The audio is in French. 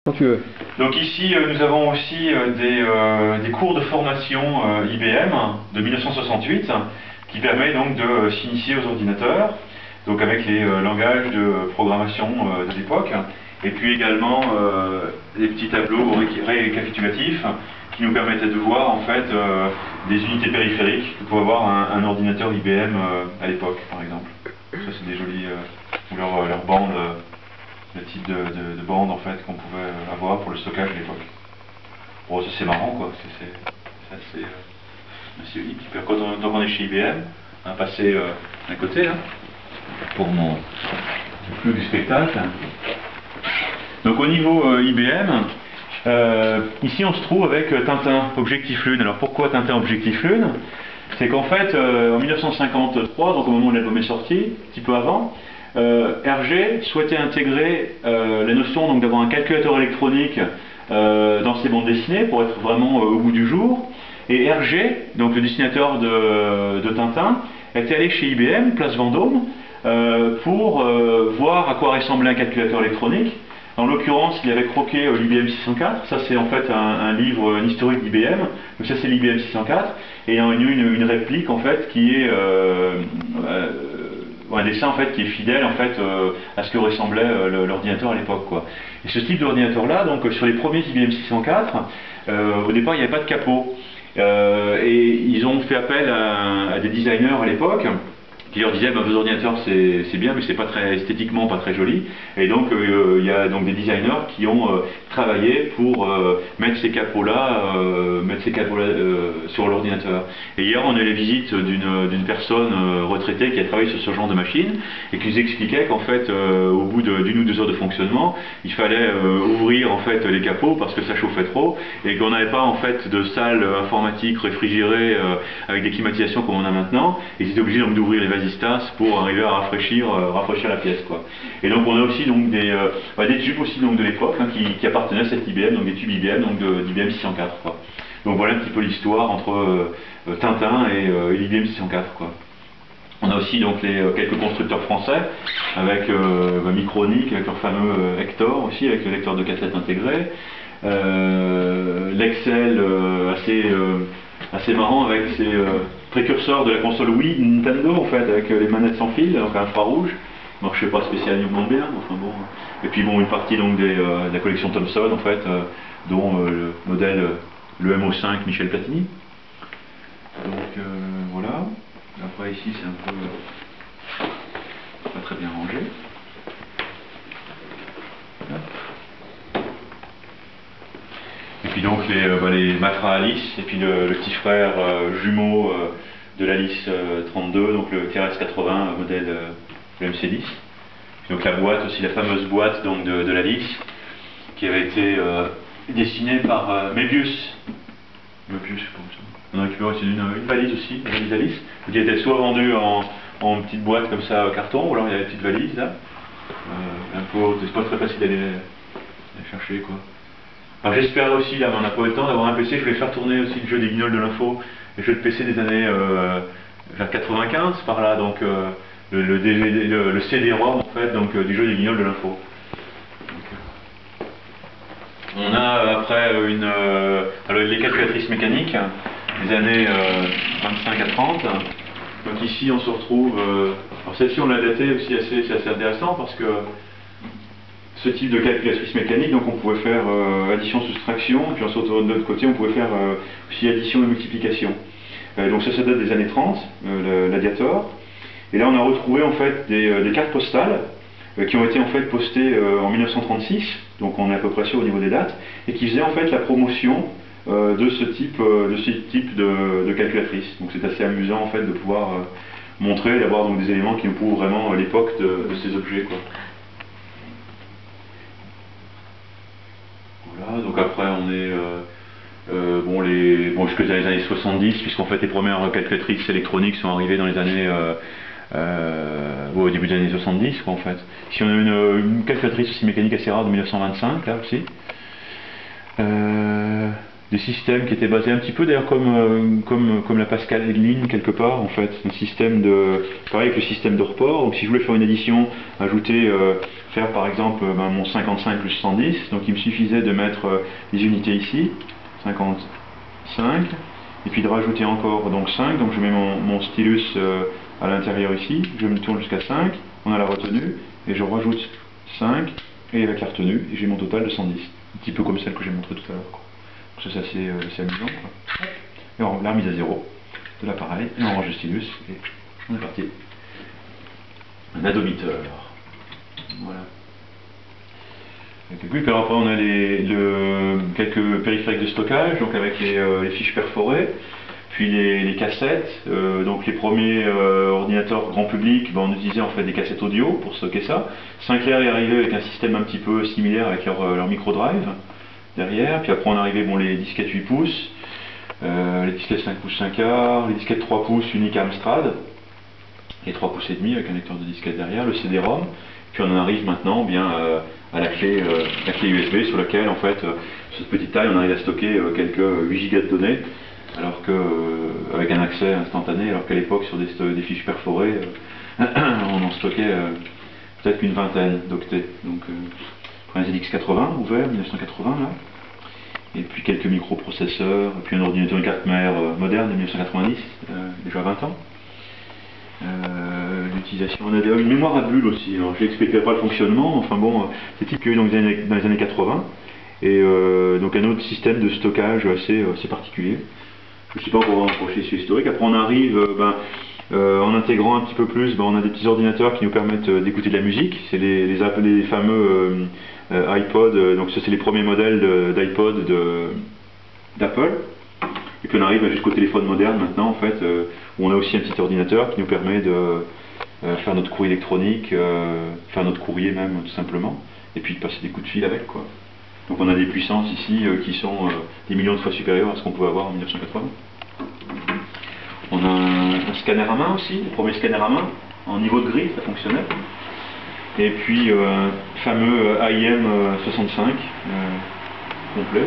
Quand tu veux. Donc ici, nous avons aussi des cours de formation IBM de 1968 qui permet donc de s'initier aux ordinateurs, donc avec les langages de programmation de l'époque, et puis également des petits tableaux récapitulatifs qui nous permettaient de voir en fait des unités périphériques que pouvait avoir un ordinateur IBM à l'époque, par exemple. Ça, c'est des jolies leurs bandes. Le type de bande en fait qu'on pouvait avoir pour le stockage à l'époque. Bon, ça c'est marrant quoi, c'est assez unique. Puis, quand on est chez IBM, on va passer d'un côté là, pour mon plus du spectacle. Donc au niveau IBM, ici on se trouve avec Tintin Objectif Lune. Alors pourquoi Tintin Objectif Lune? C'est qu'en fait, en 1953, donc au moment où l'album est sorti, un petit peu avant, Hergé souhaitait intégrer la notion d'avoir un calculateur électronique dans ses bandes dessinées pour être vraiment au goût du jour. Et Hergé, donc le dessinateur de Tintin, était allé chez IBM, place Vendôme, pour voir à quoi ressemblait un calculateur électronique. En l'occurrence, il avait croqué l'IBM 604. Ça, c'est en fait un livre, un historique d'IBM. Donc ça, c'est l'IBM 604. Et il y a une réplique en fait qui est un dessin en fait qui est fidèle en fait à ce que ressemblait l'ordinateur à l'époque quoi. Et ce type d'ordinateur là, donc sur les premiers IBM 604, au départ il n'y avait pas de capot. Et ils ont fait appel à des designers à l'époque qui leur disaient vos ordinateurs c'est bien mais c'est pas très esthétiquement pas très joli, et donc il y a donc des designers qui ont travaillé pour mettre ces capots là sur l'ordinateur. Et hier on a eu la visite d'une personne retraitée qui a travaillé sur ce genre de machine et qui nous expliquait qu'en fait au bout d'une ou deux heures de fonctionnement il fallait ouvrir en fait les capots parce que ça chauffait trop et qu'on n'avait pas en fait de salle informatique réfrigérée avec des climatisations comme on a maintenant, et ils étaient obligés donc d'ouvrir les vasistas pour arriver à rafraîchir la pièce quoi. Et donc on a aussi donc des tubes aussi donc de l'époque qui appartenaient à cette IBM, donc des tubes IBM donc d'IBM 604 quoi. Donc voilà un petit peu l'histoire entre Tintin et l'IBM 604 quoi. On a aussi donc quelques constructeurs français avec Micronic, avec leur fameux Hector aussi, avec le lecteur de cassette intégré. L'Excel assez marrant avec ses précurseurs de la console Wii Nintendo en fait, avec les manettes sans fil, donc infrarouge. Donc je sais pas spécialement bien, enfin bon. Et puis bon, une partie donc de la collection Thomson en fait, dont le modèle le MO5 Michel Platini. Donc voilà. Après ici c'est un peu pas très bien rangé. Et puis donc les Matra Alice, et puis le petit frère jumeau de l'Alice 32, donc le TRS-80 modèle le MC10. Puis donc la boîte aussi, la fameuse boîte donc de l'Alice, qui avait été dessinée par Möbius. Möbius, comme ça. On a récupéré aussi une valise aussi, une valise Alice, qui était soit vendue en petite boîte comme ça carton, ou alors il y avait une petite valise là. Un peu, c'est pas très facile d'aller chercher quoi. Alors j'espère aussi, là, mais on n'a pas eu le temps d'avoir un PC, je voulais faire tourner aussi le jeu des Guignols de l'info, les jeux de PC des années vers 95 par là, donc le CD-ROM en fait, donc du jeu des Guignols de l'info. On a après les calculatrices mécaniques des années 25 à 30. Donc ici on se retrouve, alors celle-ci on l'a datée aussi c'est assez intéressant parce que ce type de calculatrice mécanique, donc on pouvait faire addition-soustraction, et puis ensuite de l'autre côté on pouvait faire aussi addition et multiplication. Donc ça date des années 30, l'Adiator. Et là on a retrouvé en fait des cartes postales qui ont été en fait postées en 1936, donc on est à peu près sûr au niveau des dates, et qui faisaient en fait la promotion de ce type de calculatrice. Donc c'est assez amusant en fait de pouvoir montrer, d'avoir donc des éléments qui nous prouvent vraiment l'époque de ces objets quoi. Voilà, donc après on est jusque dans les années 70, puisqu'en fait les premières calculatrices électroniques sont arrivées dans les années au début des années 70 quoi en fait. Ici on a une calculatrice aussi mécanique assez rare de 1925 là aussi. des systèmes qui étaient basés un petit peu d'ailleurs comme la Pascaline quelque part en fait, un système de, pareil avec le système de report. Donc si je voulais faire une addition, ajouter, faire par exemple mon 55 plus 110, donc il me suffisait de mettre les unités ici, 55, et puis de rajouter encore donc 5, donc je mets mon stylus à l'intérieur ici, je me tourne jusqu'à 5, on a la retenue, et je rajoute 5, et avec la retenue, et j'ai mon total de 110, un petit peu comme celle que j'ai montré tout à l'heure. Ça c'est assez amusant, quoi. Et on l'a remise à 0 de l'appareil, et on range le stylus, et on est parti. Un adomiteur. Voilà. Et puis après on a quelques périphériques de stockage, donc avec les fiches perforées, puis les cassettes. Donc les premiers ordinateurs grand public, on utilisait en fait des cassettes audio pour stocker ça. Sinclair est arrivé avec un système un petit peu similaire avec leur micro drive derrière, puis après on arrivait les disquettes 8 pouces, les disquettes 5 pouces 5 quart, les disquettes 3 pouces uniques Amstrad, et 3 pouces et demi avec un lecteur de disquette derrière, le CD-ROM, puis on en arrive maintenant bien à la clé USB sur laquelle en fait, sur cette petite taille on arrive à stocker quelques 8 gigas de données, alors que avec un accès instantané, alors qu'à l'époque sur des fiches perforées, on en stockait peut-être qu'une vingtaine d'octets. Donc un ZX80 ouvert, 1980 là, et puis quelques microprocesseurs, et puis un ordinateur, une carte mère moderne de 1990, déjà 20 ans. L'utilisation, on a une mémoire à bulles aussi, alors je n'expliquerai pas le fonctionnement, enfin bon, c'est type qu'il y a eu dans les années 80, et donc un autre système de stockage assez particulier. Je ne sais pas encore approcher sur l'historique. Après on arrive, en intégrant un petit peu plus, on a des petits ordinateurs qui nous permettent d'écouter de la musique, c'est les fameux iPod, donc ça c'est les premiers modèles d'iPod d'Apple. Et puis on arrive jusqu'au téléphone moderne maintenant en fait, où on a aussi un petit ordinateur qui nous permet de faire notre courrier électronique, faire notre courrier même tout simplement, et puis de passer des coups de fil avec quoi. Donc on a des puissances ici qui sont des millions de fois supérieures à ce qu'on pouvait avoir en 1980. On a un scanner à main aussi, le premier scanner à main, en niveau de grille, ça fonctionnait. Et puis fameux AIM 65 complet.